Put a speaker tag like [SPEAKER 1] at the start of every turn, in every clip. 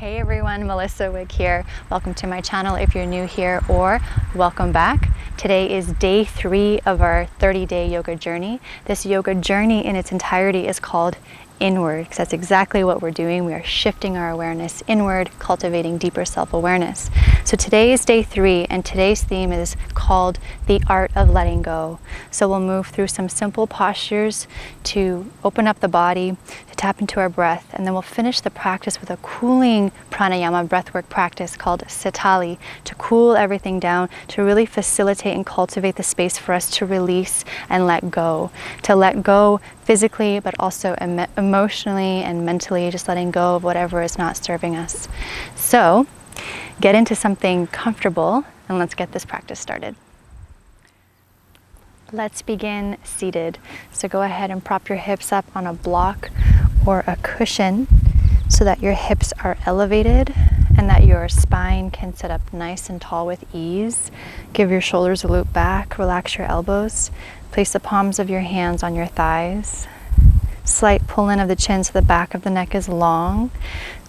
[SPEAKER 1] Hey everyone, Melissa Wig here. Welcome to my channel if you're new here, or welcome back. Today is day 3 of our 30-day yoga journey. This yoga journey in its entirety is called inward, because that's exactly what we're doing. We are shifting our awareness inward, cultivating deeper self-awareness. So today is day 3, and today's theme is called the art of letting go. So we'll move through some simple postures to open up the body, to tap into our breath, and then we'll finish the practice with a cooling pranayama breathwork practice called Sitali, to cool everything down, to really facilitate and cultivate the space for us to release and let go. To let go physically, but also emotionally and mentally, just letting go of whatever is not serving us. So get into something comfortable and let's get this practice started. Let's begin seated. So go ahead and prop your hips up on a block or a cushion so that your hips are elevated and that your spine can sit up nice and tall with ease. Give your shoulders a loop back, relax your elbows. Place the palms of your hands on your thighs. Slight pull in of the chin so the back of the neck is long.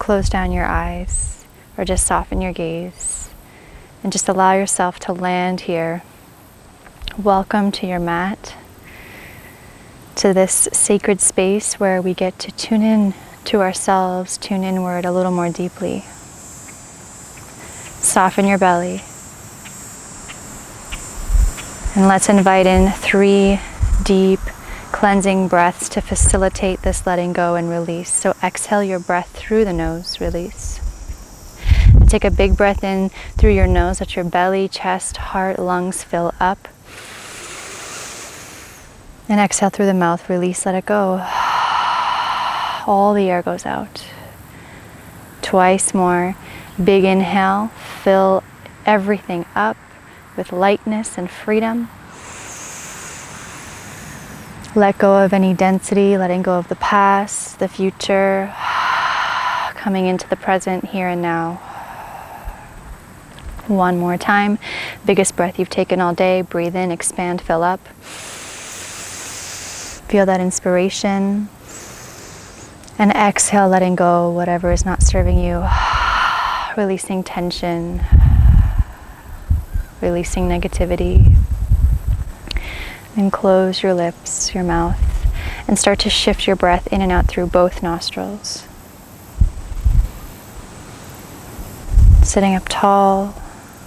[SPEAKER 1] Close down your eyes or just soften your gaze. And just allow yourself to land here. Welcome to your mat, to this sacred space where we get to tune in to ourselves, tune inward a little more deeply. Soften your belly. And let's invite in 3 deep cleansing breaths to facilitate this letting go and release. So exhale your breath through the nose, release. And take a big breath in through your nose. Let your belly, chest, heart, lungs fill up. And exhale through the mouth, release, let it go. All the air goes out. Twice more. Big inhale, fill everything up with lightness and freedom. Let go of any density, letting go of the past, the future, coming into the present, here and now. One more time. Biggest breath you've taken all day. Breathe in, expand, fill up. Feel that inspiration. And exhale, letting go whatever is not serving you. Releasing tension. Releasing negativity. And close your lips, your mouth, and start to shift your breath in and out through both nostrils. Sitting up tall,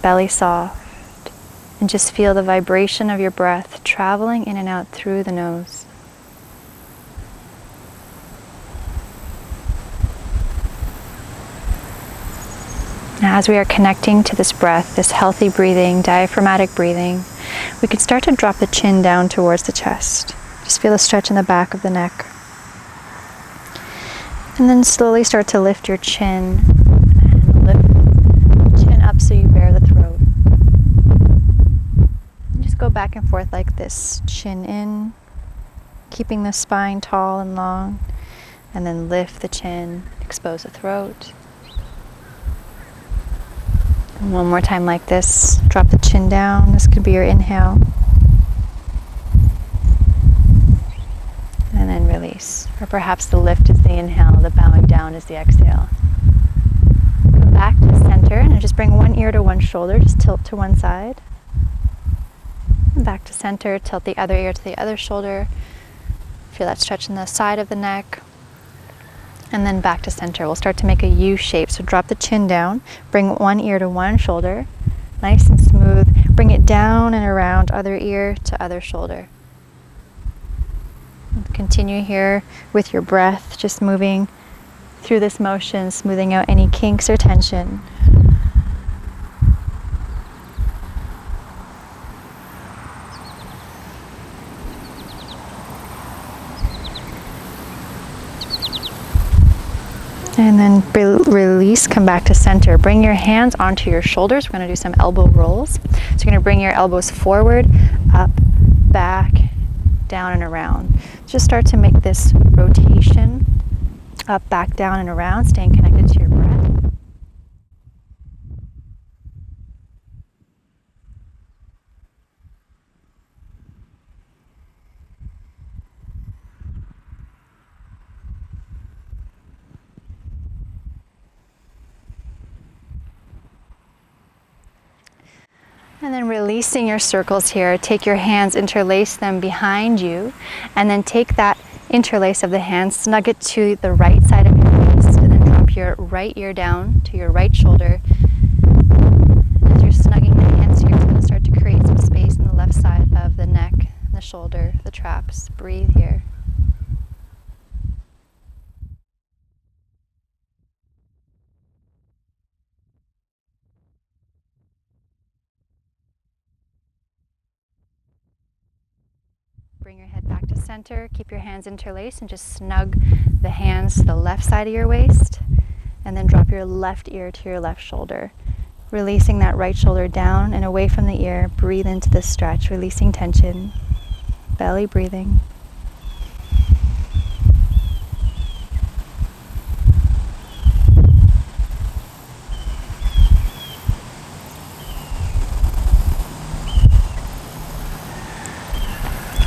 [SPEAKER 1] belly soft, and just feel the vibration of your breath traveling in and out through the nose. Now, as we are connecting to this breath, this healthy breathing, diaphragmatic breathing, we can start to drop the chin down towards the chest. Just feel a stretch in the back of the neck. And then slowly start to lift your chin and lift the chin up so you bare the throat. And just go back and forth like this, chin in, keeping the spine tall and long, and then lift the chin, expose the throat. And one more time like this, drop the chin down. This could be your inhale. And then release. Or perhaps the lift is the inhale, the bowing down is the exhale. Come back to center and just bring one ear to one shoulder, just tilt to one side. And back to center, tilt the other ear to the other shoulder. Feel that stretch in the side of the neck. And then back to center. We'll start to make a U shape. So drop the chin down, bring one ear to one shoulder, nice and smooth. Bring it down and around, other ear to other shoulder. And continue here with your breath, just moving through this motion, smoothing out any kinks or tension. And then release, come back to center. Bring your hands onto your shoulders. We're going to do some elbow rolls. So you're going to bring your elbows forward, up, back, down and around. Just start to make this rotation, up, back, down and around, staying connected to your breath. And then releasing your circles here, take your hands, interlace them behind you, and then take that interlace of the hands, snug it to the right side of your waist, and then drop your right ear down to your right shoulder. As you're snugging the hands here, it's going to start to create some space in the left side of the neck, the shoulder, the traps. Breathe here. Bring your head back to center, keep your hands interlaced, and just snug the hands to the left side of your waist, and then drop your left ear to your left shoulder. Releasing that right shoulder down and away from the ear. Breathe into this stretch, releasing tension. Belly breathing.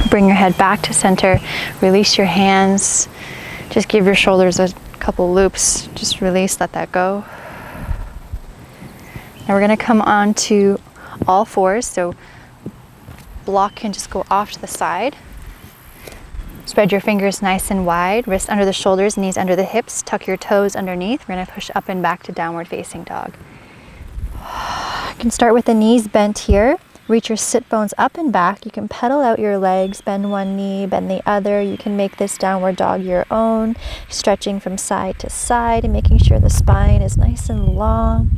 [SPEAKER 1] Bring your head back to center, release your hands, just give your shoulders a couple loops, just release, let that go. Now we're going to come on to all fours, so block can just go off to the side. Spread your fingers nice and wide, wrists under the shoulders, knees under the hips, tuck your toes underneath. We're going to push up and back to downward facing dog. You can start with the knees bent here. Reach your sit bones up and back. You can pedal out your legs, bend one knee, bend the other. You can make this downward dog your own, stretching from side to side and making sure the spine is nice and long,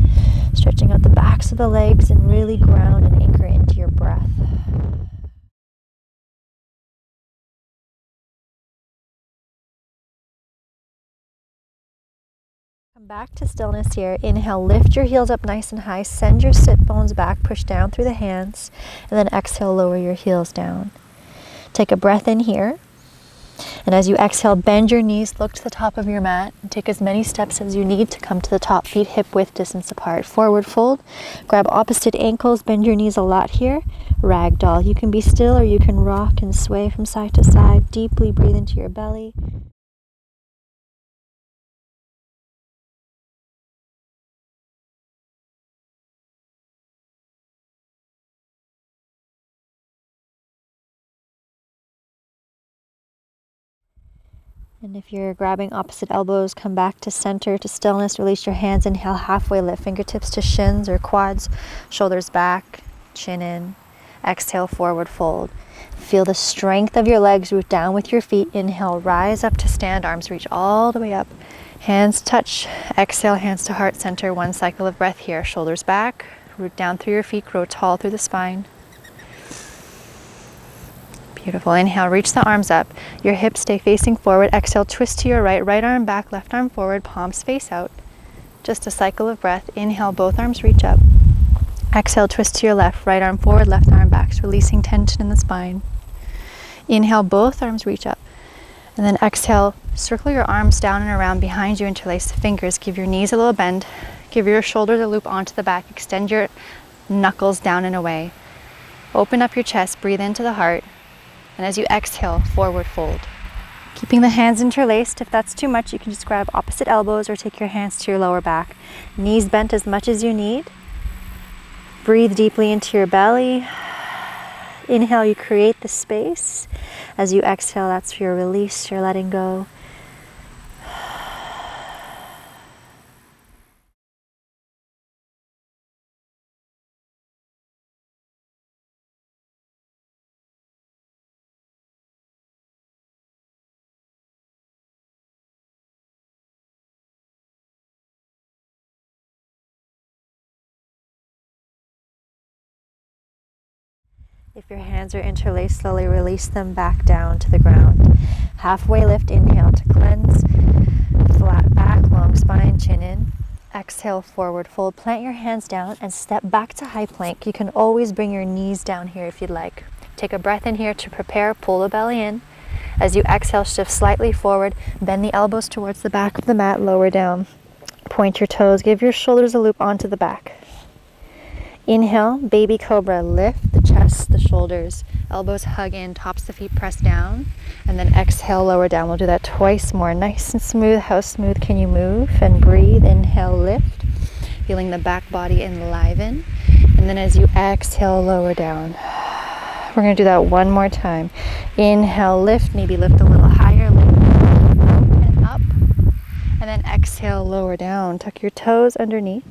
[SPEAKER 1] stretching out the backs of the legs and really ground and anchor into your breath. Come back to stillness here. Inhale, lift your heels up nice and high. Send your sit bones back, push down through the hands, and then exhale, lower your heels down. Take a breath in here. And as you exhale, bend your knees, look to the top of your mat, and take as many steps as you need to come to the top, feet hip width distance apart. Forward fold, grab opposite ankles, bend your knees a lot here. Ragdoll. You can be still or you can rock and sway from side to side. Deeply breathe into your belly. And if you're grabbing opposite elbows, come back to center, to stillness. Release your hands. Inhale, halfway lift, fingertips to shins or quads, shoulders back, chin in. Exhale, forward fold. Feel the strength of your legs. Root down with your feet. Inhale, rise up to stand. Arms reach all the way up. Hands touch. Exhale, hands to heart center. One cycle of breath here. Shoulders back. Root down through your feet. Grow tall through the spine. Beautiful. Inhale, reach the arms up. Your hips stay facing forward. Exhale, twist to your right. Right arm back, left arm forward, palms face out. Just a cycle of breath. Inhale, both arms reach up. Exhale, twist to your left. Right arm forward, left arm back, releasing tension in the spine. Inhale, both arms reach up. And then exhale, circle your arms down and around behind you, interlace the fingers. Give your knees a little bend. Give your shoulders a loop onto the back. Extend your knuckles down and away. Open up your chest, breathe into the heart. And as you exhale, forward fold. Keeping the hands interlaced. If that's too much, you can just grab opposite elbows or take your hands to your lower back. Knees bent as much as you need. Breathe deeply into your belly. Inhale, you create the space. As you exhale, that's your release, your letting go. If your hands are interlaced, slowly release them back down to the ground. Halfway lift, inhale to cleanse. Flat back, long spine, chin in. Exhale, forward fold. Plant your hands down and step back to high plank. You can always bring your knees down here if you'd like. Take a breath in here to prepare, pull the belly in. As you exhale, shift slightly forward. Bend the elbows towards the back of the mat, lower down. Point your toes, give your shoulders a loop onto the back. Inhale, baby cobra, lift the chest, the shoulders, elbows hug in, tops the feet press down, and then exhale, lower down. We'll do that twice more. Nice and smooth. How smooth can you move? And breathe. Inhale, lift. Feeling the back body enliven. And then as you exhale, lower down. We're going to do that one more time. Inhale, lift, maybe lift a little higher, lift and up. And then exhale, lower down. Tuck your toes underneath.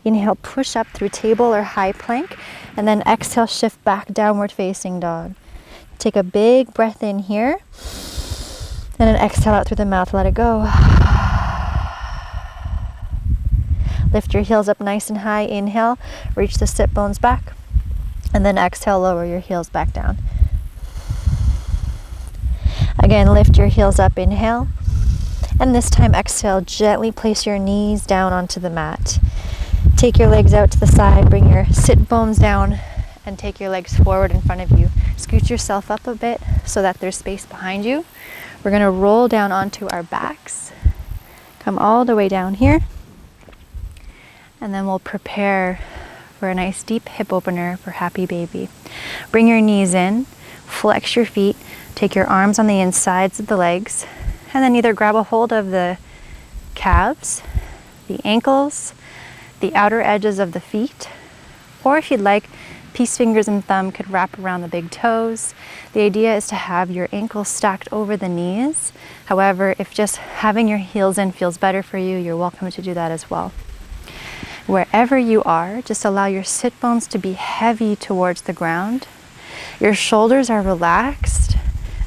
[SPEAKER 1] Inhale, push up through table or high plank. And then exhale, shift back, downward facing dog. Take a big breath in here. And then exhale out through the mouth, let it go. Lift your heels up nice and high. Inhale, reach the sit bones back. And then exhale, lower your heels back down. Again, lift your heels up, inhale. And this time exhale, gently place your knees down onto the mat. Take your legs out to the side, bring your sit bones down, and take your legs forward in front of you. Scoot yourself up a bit so that there's space behind you. We're going to roll down onto our backs. Come all the way down here. And then we'll prepare for a nice deep hip opener for happy baby. Bring your knees in, flex your feet, take your arms on the insides of the legs, and then either grab a hold of the calves, the ankles, the outer edges of the feet, or if you'd like, peace fingers and thumb could wrap around the big toes. The idea is to have your ankles stacked over the knees. However, if just having your heels in feels better for you, you're welcome to do that as well. Wherever you are, just allow your sit bones to be heavy towards the ground. Your shoulders are relaxed,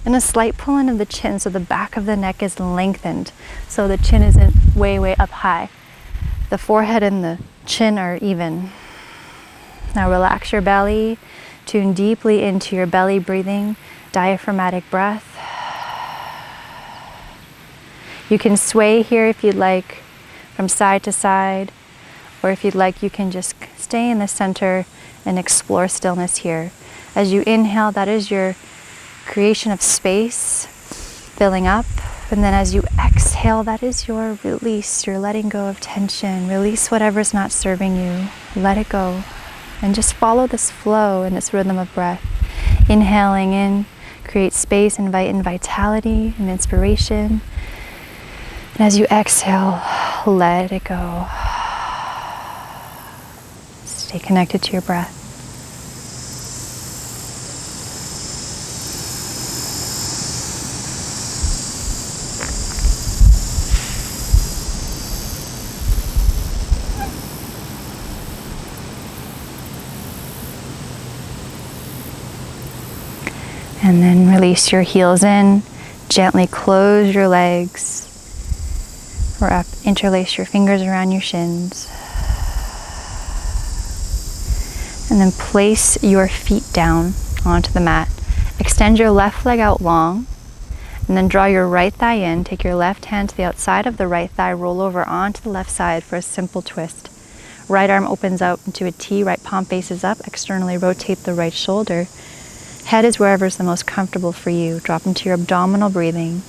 [SPEAKER 1] and a slight pull in of the chin so the back of the neck is lengthened, so the chin isn't way, way up high. The forehead and the chin are even. Now relax your belly, tune deeply into your belly breathing, diaphragmatic breath. You can sway here if you'd like, from side to side. Or if you'd like, you can just stay in the center and explore stillness here. As you inhale, that is your creation of space, filling up. And then as you exhale, that is your release. You're letting go of tension. Release whatever's not serving you. Let it go. And just follow this flow and this rhythm of breath. Inhaling in, create space, invite in vitality and inspiration. And as you exhale, let it go. Stay connected to your breath. And then release your heels in, gently close your legs, or up, interlace your fingers around your shins. And then place your feet down onto the mat. Extend your left leg out long, and then draw your right thigh in. Take your left hand to the outside of the right thigh, roll over onto the left side for a simple twist. Right arm opens out into a T, right palm faces up, externally rotate the right shoulder. Head is wherever is the most comfortable for you. Drop into your abdominal breathing.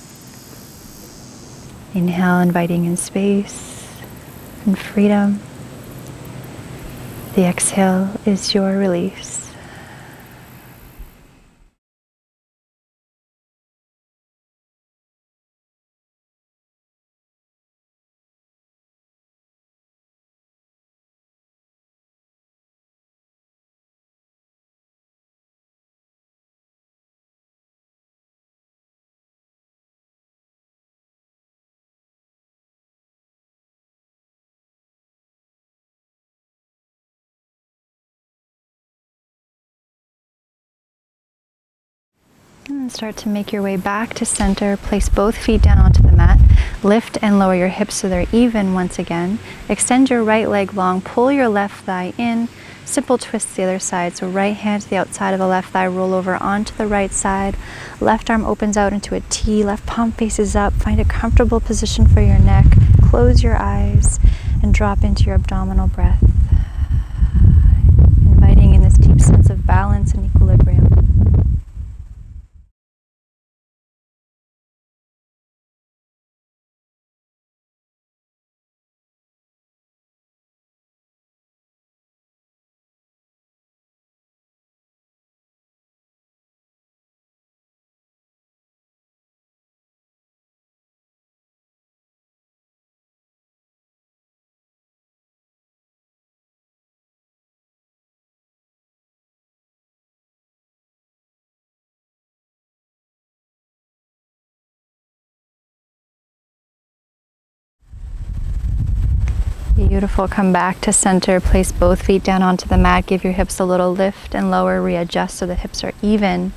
[SPEAKER 1] Inhale, inviting in space and freedom. The exhale is your release. And start to make your way back to center. Place both feet down onto the mat. Lift and lower your hips so they're even once again. Extend your right leg long. Pull your left thigh in. Simple twist to the other side. So right hand to the outside of the left thigh. Roll over onto the right side. Left arm opens out into a T. Left palm faces up. Find a comfortable position for your neck. Close your eyes and drop into your abdominal breath. Inviting in this deep sense of balance and equilibrium. Beautiful. Come back to center. Place both feet down onto the mat. Give your hips a little lift and lower. Readjust so the hips are even.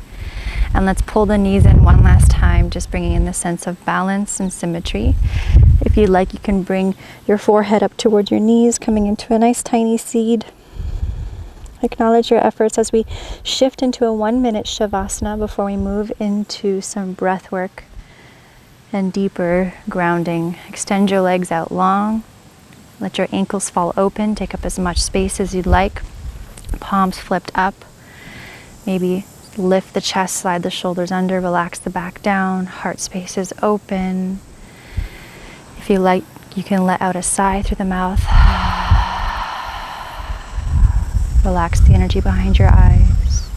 [SPEAKER 1] And let's pull the knees in one last time, just bringing in the sense of balance and symmetry. If you'd like, you can bring your forehead up toward your knees, coming into a nice tiny seed. Acknowledge your efforts as we shift into a 1-minute Shavasana before we move into some breath work and deeper grounding. Extend your legs out long. Let your ankles fall open. Take up as much space as you'd like. Palms flipped up. Maybe lift the chest, slide the shoulders under, relax the back down. Heart space is open. If you like, you can let out a sigh through the mouth. Relax the energy behind your eyes.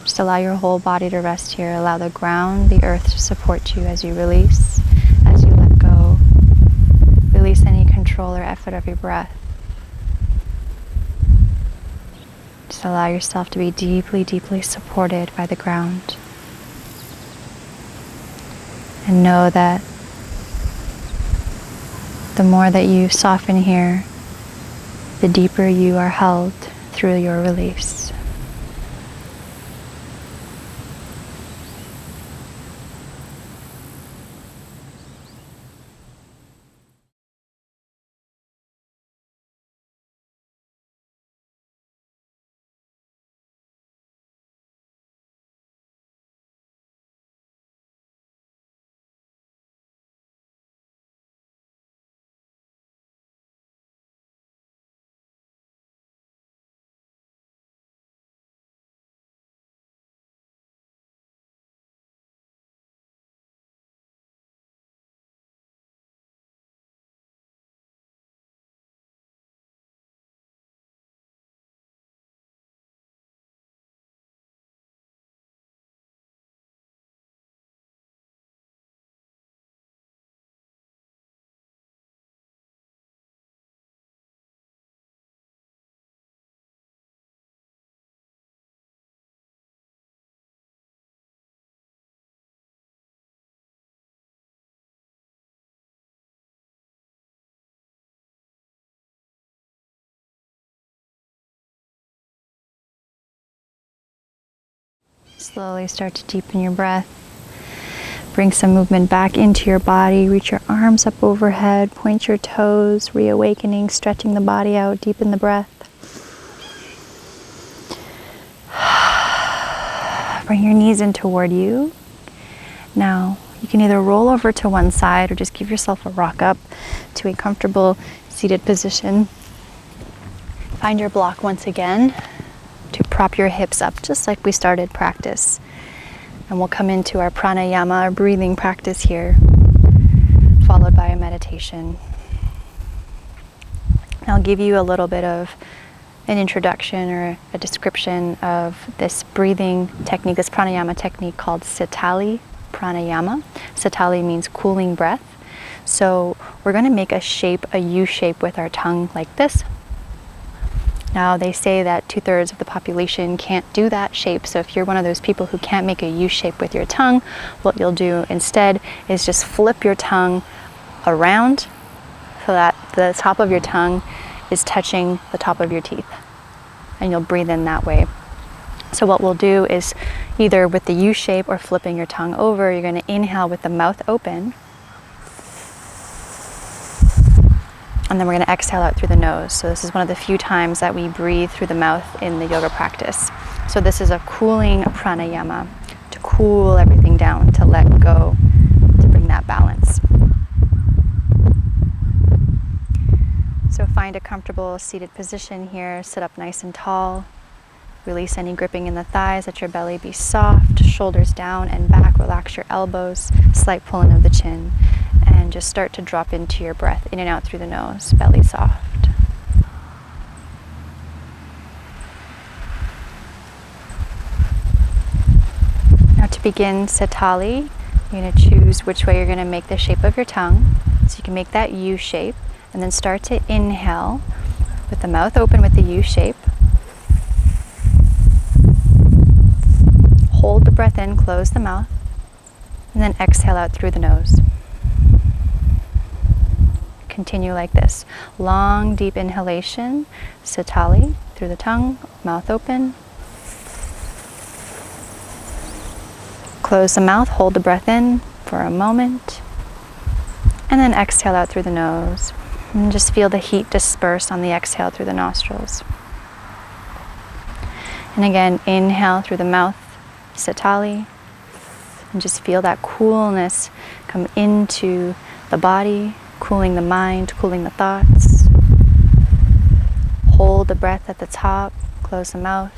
[SPEAKER 1] Just allow your whole body to rest here. Allow the ground, the earth to support you as you release, as you let go. Release any control or effort of your breath. Just allow yourself to be deeply, deeply supported by the ground. And know that the more that you soften here, the deeper you are held through your release. Slowly start to deepen your breath. Bring some movement back into your body. Reach your arms up overhead. Point your toes. Reawakening, stretching the body out. Deepen the breath. Bring your knees in toward you. Now, you can either roll over to one side or just give yourself a rock up to a comfortable seated position. Find your block once again to prop your hips up just like we started practice. And we'll come into our pranayama, our breathing practice here, followed by a meditation. And I'll give you a little bit of an introduction or a description of this breathing technique, this pranayama technique called Sitali pranayama. Sitali means cooling breath. So we're going to make a shape, a U shape with our tongue like this. Now they say that 2/3 of the population can't do that shape, so if you're one of those people who can't make a U shape with your tongue, what you'll do instead is just flip your tongue around so that the top of your tongue is touching the top of your teeth, and you'll breathe in that way. So what we'll do is either with the U shape or flipping your tongue over, you're going to inhale with the mouth open. And then we're going to exhale out through the nose. So this is one of the few times that we breathe through the mouth in the yoga practice. So this is a cooling pranayama, to cool everything down, to let go, to bring that balance. So find a comfortable seated position here. Sit up nice and tall. Release any gripping in the thighs. Let your belly be soft. Shoulders down and back. Relax your elbows. Slight pulling of the chin. And just start to drop into your breath, in and out through the nose, belly soft. Now to begin Sitali, you're going to choose which way you're going to make the shape of your tongue. So you can make that U shape, and then start to inhale with the mouth open with the U shape. Hold the breath in, close the mouth, and then exhale out through the nose. continue like this. Long, deep inhalation, Sitali, through the tongue, mouth open. Close the mouth, hold the breath in for a moment, and then exhale out through the nose. And just feel the heat disperse on the exhale through the nostrils. And again, inhale through the mouth, Sitali, and just feel that coolness come into the body, cooling the mind, cooling the thoughts. Hold the breath at the top, close the mouth,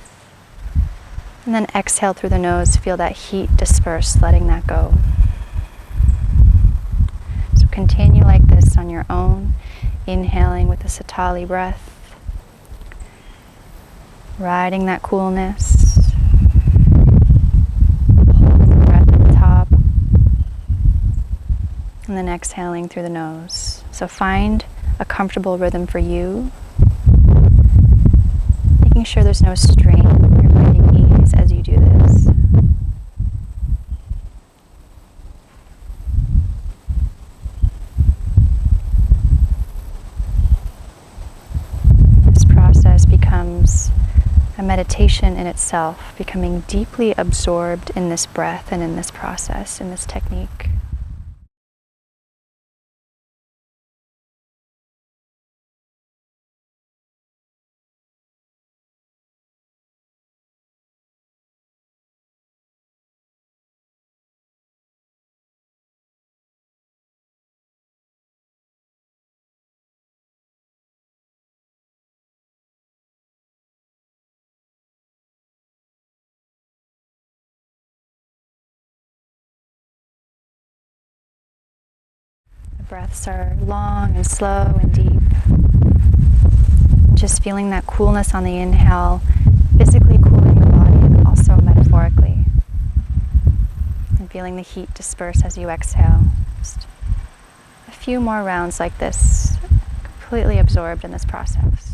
[SPEAKER 1] and then exhale through the nose, feel that heat disperse, letting that go. So continue like this on your own, inhaling with the Sitali breath, riding that coolness, holding the breath at the top, and then exhaling through the nose. So find a comfortable rhythm for you, making sure there's no strain. You're finding ease as you do this. This process becomes a meditation in itself, becoming deeply absorbed in this breath and in this process, in this technique. Breaths are long and slow and deep. Just feeling that coolness on the inhale, physically cooling the body, but also metaphorically. And feeling the heat disperse as you exhale. Just a few more rounds like this, completely absorbed in this process.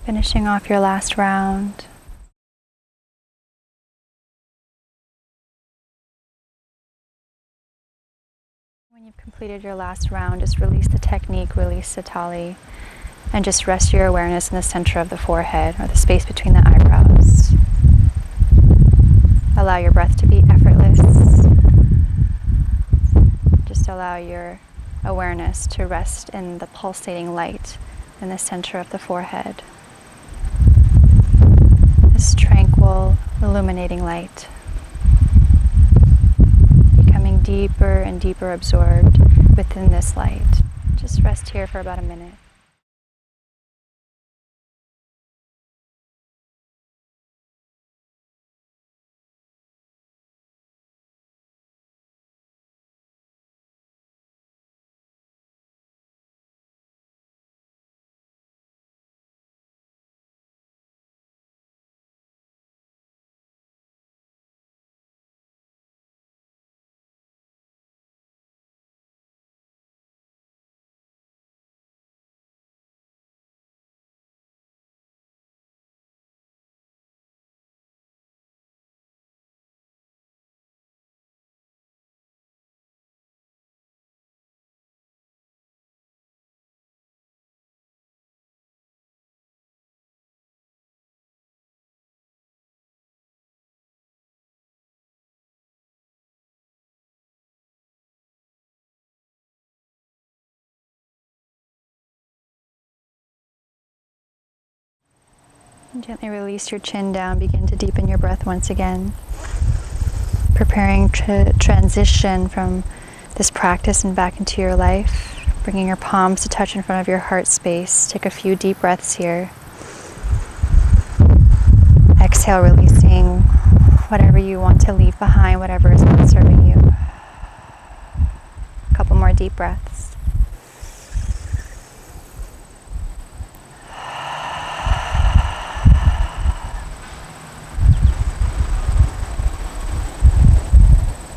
[SPEAKER 1] Finishing off your last round. When you've completed your last round, just release the technique, release Sitali, and just rest your awareness in the center of the forehead, or the space between the eyebrows. Allow your breath to be effortless. Just allow your awareness to rest in the pulsating light in the center of the forehead. This tranquil, illuminating light, becoming deeper and deeper absorbed within this light. Just rest here for about a minute. And gently release your chin down, begin to deepen your breath once again. Preparing to transition from this practice and back into your life. Bringing your palms to touch in front of your heart space. Take a few deep breaths here. Exhale, releasing whatever you want to leave behind, whatever is not serving you. A couple more deep breaths.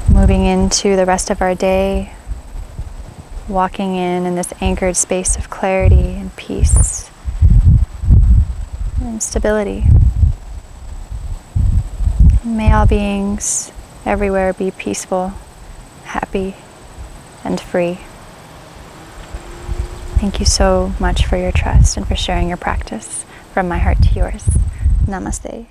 [SPEAKER 1] Moving into the rest of our day, walking in this anchored space of clarity and peace and stability. May all beings everywhere be peaceful, happy, and free. Thank you so much for your trust and for sharing your practice. From my heart to yours. Namaste.